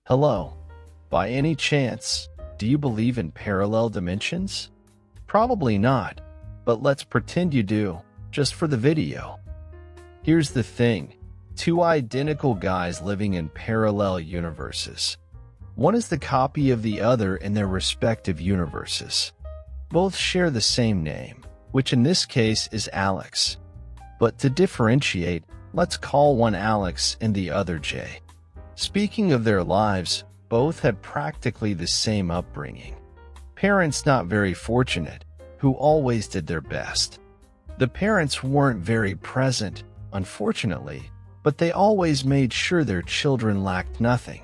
Hello. By any chance, do you believe in parallel dimensions? Probably not, but let's pretend you do, just for the video. Here's the thing. Two identical guys living in parallel universes. One is the copy of the other in their respective universes. Both share the same name, which in this case is Alex. But to differentiate, let's call one Alex and the other Jay. Speaking of their lives, both had practically the same upbringing. Parents not very fortunate, who always did their best. The parents weren't very present, unfortunately, but they always made sure their children lacked nothing.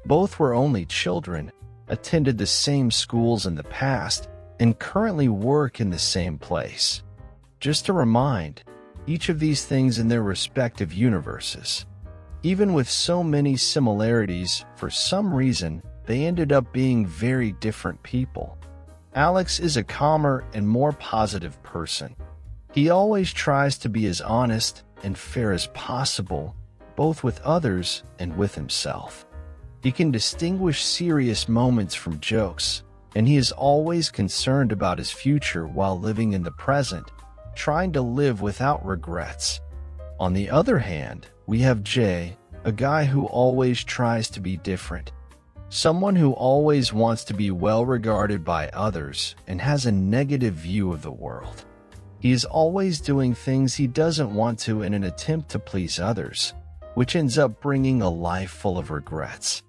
Both were only children, attended the same schools in the past, and currently work in the same place. Just to remind, each of these things in their respective universes. Even with so many similarities, for some reason, they ended up being very different people. Alex is a calmer and more positive person. He always tries to be as honest and fair as possible, both with others and with himself. He can distinguish serious moments from jokes, and he is always concerned about his future while living in the present, trying to live without regrets. On the other hand, we have Jay, a guy who always tries to be different. Someone who always wants to be well regarded by others and has a negative view of the world. He is always doing things he doesn't want to in an attempt to please others, which ends up bringing a life full of regrets.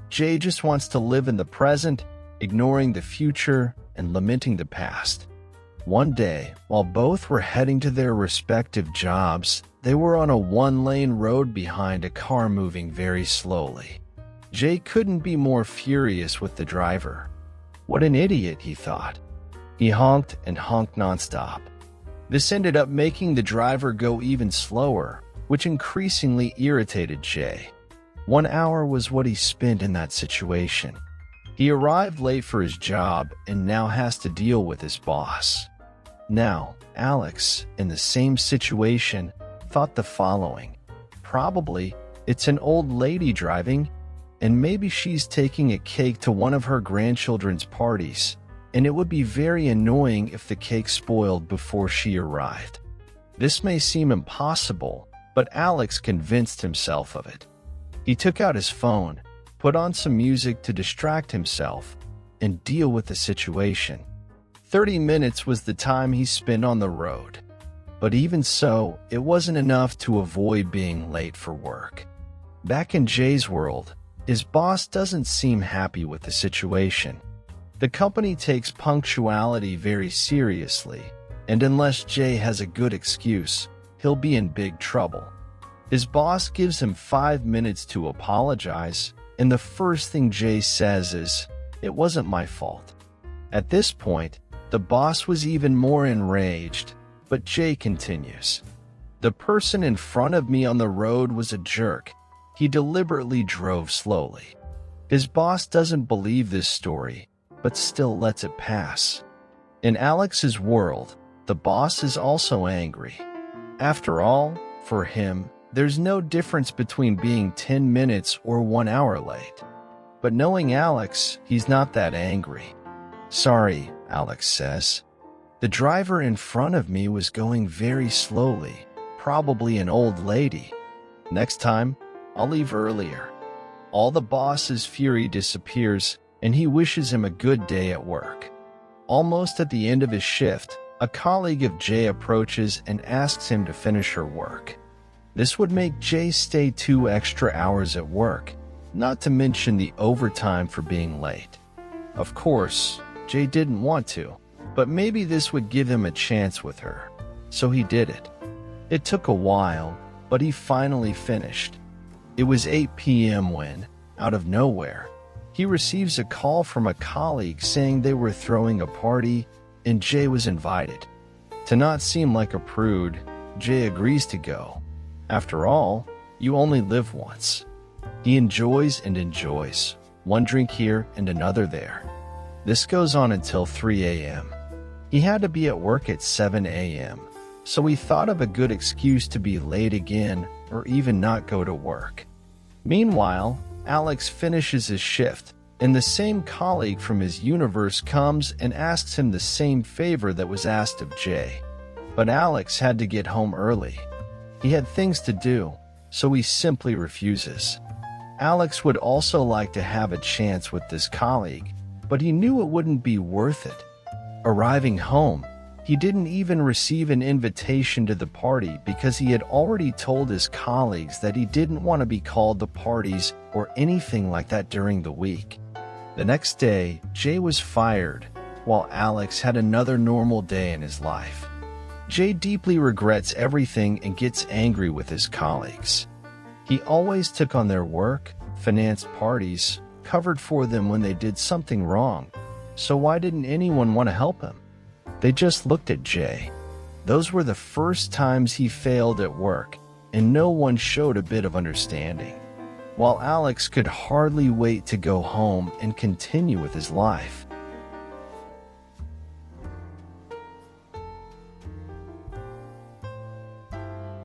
Jay just wants to live in the present, ignoring the future and lamenting the past. One day, while both were heading to their respective jobs, they were on a one-lane road behind a car moving very slowly. Jay couldn't be more furious with the driver. What an idiot, he thought. He honked and honked nonstop. This ended up making the driver go even slower, which increasingly irritated Jay. 1 hour was what he spent in that situation. He arrived late for his job and now has to deal with his boss. Now, Alex, in the same situation, thought the following. Probably, it's an old lady driving, and maybe she's taking a cake to one of her grandchildren's parties, and it would be very annoying if the cake spoiled before she arrived. This may seem impossible, but Alex convinced himself of it. He took out his phone, put on some music to distract himself, and deal with the situation. 30 minutes was the time he spent on the road. But even so, it wasn't enough to avoid being late for work. Back in Jay's world, his boss doesn't seem happy with the situation. The company takes punctuality very seriously, and unless Jay has a good excuse, he'll be in big trouble. His boss gives him 5 minutes to apologize, and the first thing Jay says is, "It wasn't my fault." At this point, the boss was even more enraged, but Jay continues. "The person in front of me on the road was a jerk. He deliberately drove slowly." His boss doesn't believe this story, but still lets it pass. In Alex's world, the boss is also angry. After all, for him, there's no difference between being 10 minutes or 1 hour late. But knowing Alex, he's not that angry. "Sorry," Alex says. "The driver in front of me was going very slowly, probably an old lady. Next time, I'll leave earlier." All the boss's fury disappears, and he wishes him a good day at work. Almost at the end of his shift, a colleague of Jay approaches and asks him to finish her work. This would make Jay stay 2 extra hours at work, not to mention the overtime for being late. Of course, Jay didn't want to, but maybe this would give him a chance with her, so he did it. It took a while, but he finally finished. It was 8 p.m. when, out of nowhere, he receives a call from a colleague saying they were throwing a party and Jay was invited. To not seem like a prude, Jay agrees to go. After all, you only live once. He enjoys and enjoys, one drink here and another there. This goes on until 3 a.m. He had to be at work at 7 a.m., so he thought of a good excuse to be late again or even not go to work. Meanwhile, Alex finishes his shift, and the same colleague from his universe comes and asks him the same favor that was asked of Jay. But Alex had to get home early. He had things to do, so he simply refuses. Alex would also like to have a chance with this colleague, but he knew it wouldn't be worth it. Arriving home, he didn't even receive an invitation to the party because he had already told his colleagues that he didn't want to be called to parties or anything like that during the week. The next day, Jay was fired, while Alex had another normal day in his life. Jay deeply regrets everything and gets angry with his colleagues. He always took on their work, financed parties, covered for them when they did something wrong. So why didn't anyone want to help him? They just looked at Jay. Those were the first times he failed at work, and no one showed a bit of understanding. While Alex could hardly wait to go home and continue with his life,